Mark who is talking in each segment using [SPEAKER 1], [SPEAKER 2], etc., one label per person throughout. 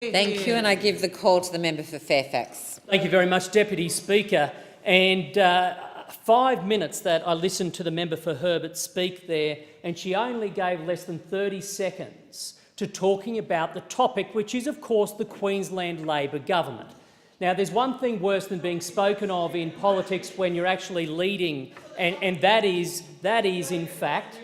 [SPEAKER 1] Thank you, and I give the call to the member for Fairfax.
[SPEAKER 2] Thank you very much, Deputy Speaker. And 5 minutes that I listened to the member for Herbert speak there, and she only gave less than 30 seconds to talking about the topic, which is, of course, the Queensland Labor government. Now, there's one thing worse than being spoken of in politics when you're actually leading, and that is, in fact,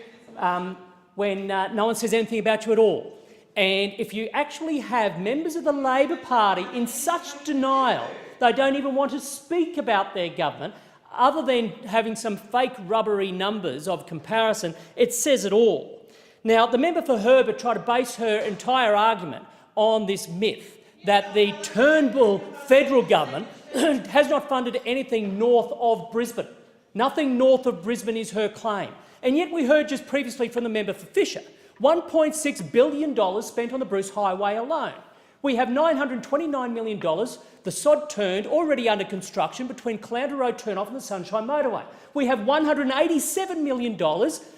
[SPEAKER 2] when no one says anything about you at all. And if you actually have members of the Labor Party in such denial, they don't even want to speak about their government, other than having some fake rubbery numbers of comparison, it says it all. Now, the member for Herbert tried to base her entire argument on this myth that the Turnbull federal government has not funded anything north of Brisbane. Nothing north of Brisbane is her claim. And yet we heard just previously from the member for Fisher, $1.6 billion spent on the Bruce Highway alone. We have $929 million, the sod turned, already under construction between Caloundra Road turnoff and the Sunshine Motorway. We have $187 million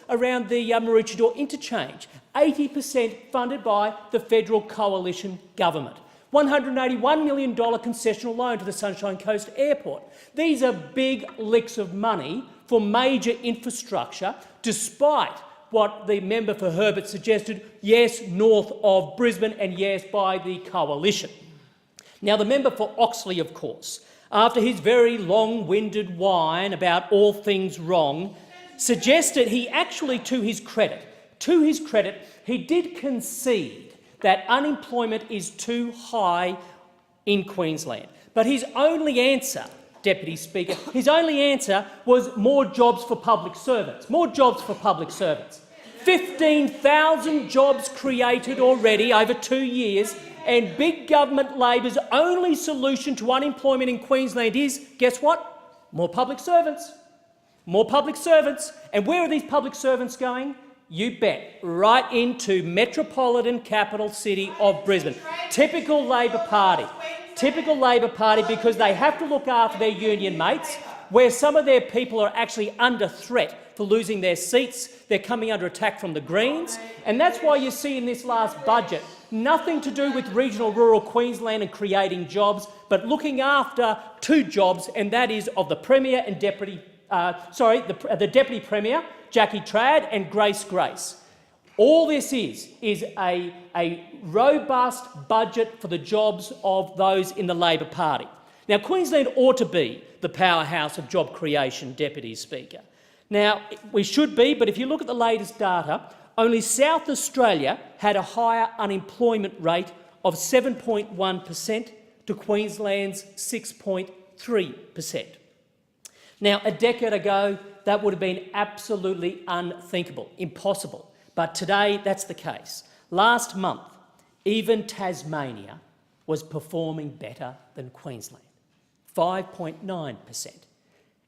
[SPEAKER 2] around the Maroochydore interchange, 80% funded by the federal coalition government. $181 million concessional loan to the Sunshine Coast Airport. These are big licks of money for major infrastructure, despite what the member for Herbert suggested, yes, north of Brisbane and yes, by the coalition. Now, the member for Oxley, of course, after his very long-winded whine about all things wrong, suggested he actually, to his credit, he did concede that unemployment is too high in Queensland. But his only answer, Deputy Speaker, was more jobs for public servants. More jobs for public servants. 15,000 jobs created already over 2 years, and big government Labor's only solution to unemployment in Queensland is, guess what? More public servants. More public servants. And where are these public servants going? You bet, right into metropolitan capital city of Brisbane. Typical Labor Party. Typical Labor Party, because they have to look after their union mates, where some of their people are actually under threat for losing their seats. They're coming under attack from the Greens. And that's why you see in this last budget nothing to do with regional rural Queensland and creating jobs, but looking after two jobs, and that is of the Premier and Deputy, the Deputy Premier, Jackie Trad, and Grace Grace. All this is a robust budget for the jobs of those in the Labor Party. Now, Queensland ought to be the powerhouse of job creation, Deputy Speaker. Now, we should be, but if you look at the latest data, only South Australia had a higher unemployment rate of 7.1% to Queensland's 6.3%. Now, a decade ago, that would have been absolutely unthinkable, impossible. But today, that's the case. Last month, even Tasmania was performing better than Queensland, 5.9%.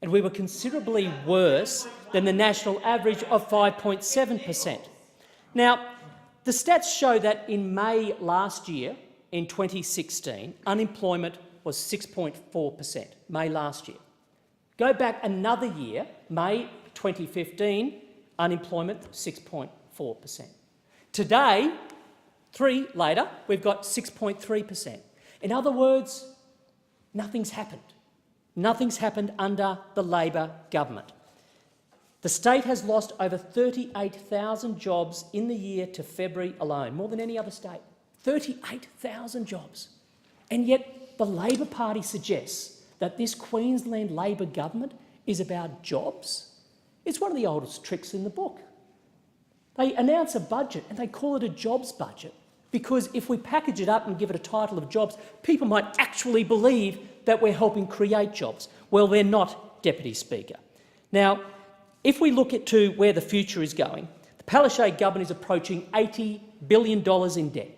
[SPEAKER 2] And we were considerably worse than the national average of 5.7%. Now, the stats show that in May last year, in 2016, unemployment was 6.4%, May last year. Go back another year, May 2015, unemployment 6.4%. Today, 3 later, we've got 6.3%. In other words, nothing's happened. Nothing's happened under the Labor government. The state has lost over 38,000 jobs in the year to February alone, more than any other state. 38,000 jobs. And yet the Labor Party suggests that this Queensland Labor government is about jobs. It's one of the oldest tricks in the book. They announce a budget and they call it a jobs budget because if we package it up and give it a title of jobs, people might actually believe that we're helping create jobs. Well, they're not, Deputy Speaker. Now, if we look at to where the future is going, the Palaszczuk government is approaching $80 billion in debt.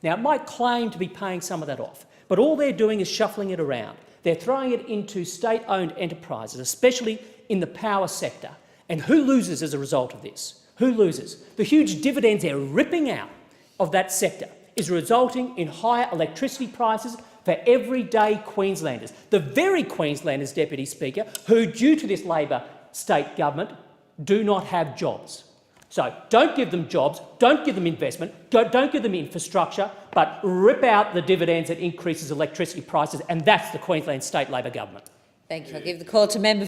[SPEAKER 2] Now, it might claim to be paying some of that off, but all they're doing is shuffling it around. They're throwing it into state-owned enterprises, especially in the power sector. And who loses as a result of this? Who loses? The huge dividends they're ripping out of that sector is resulting in higher electricity prices for everyday Queenslanders. The very Queenslanders, Deputy Speaker, who, due to this Labor state government, do not have jobs. So don't give them jobs, don't give them investment, don't give them infrastructure, but rip out the dividends that increases electricity prices, and that's the Queensland State Labor government.
[SPEAKER 1] Thank you. I'll give the call to member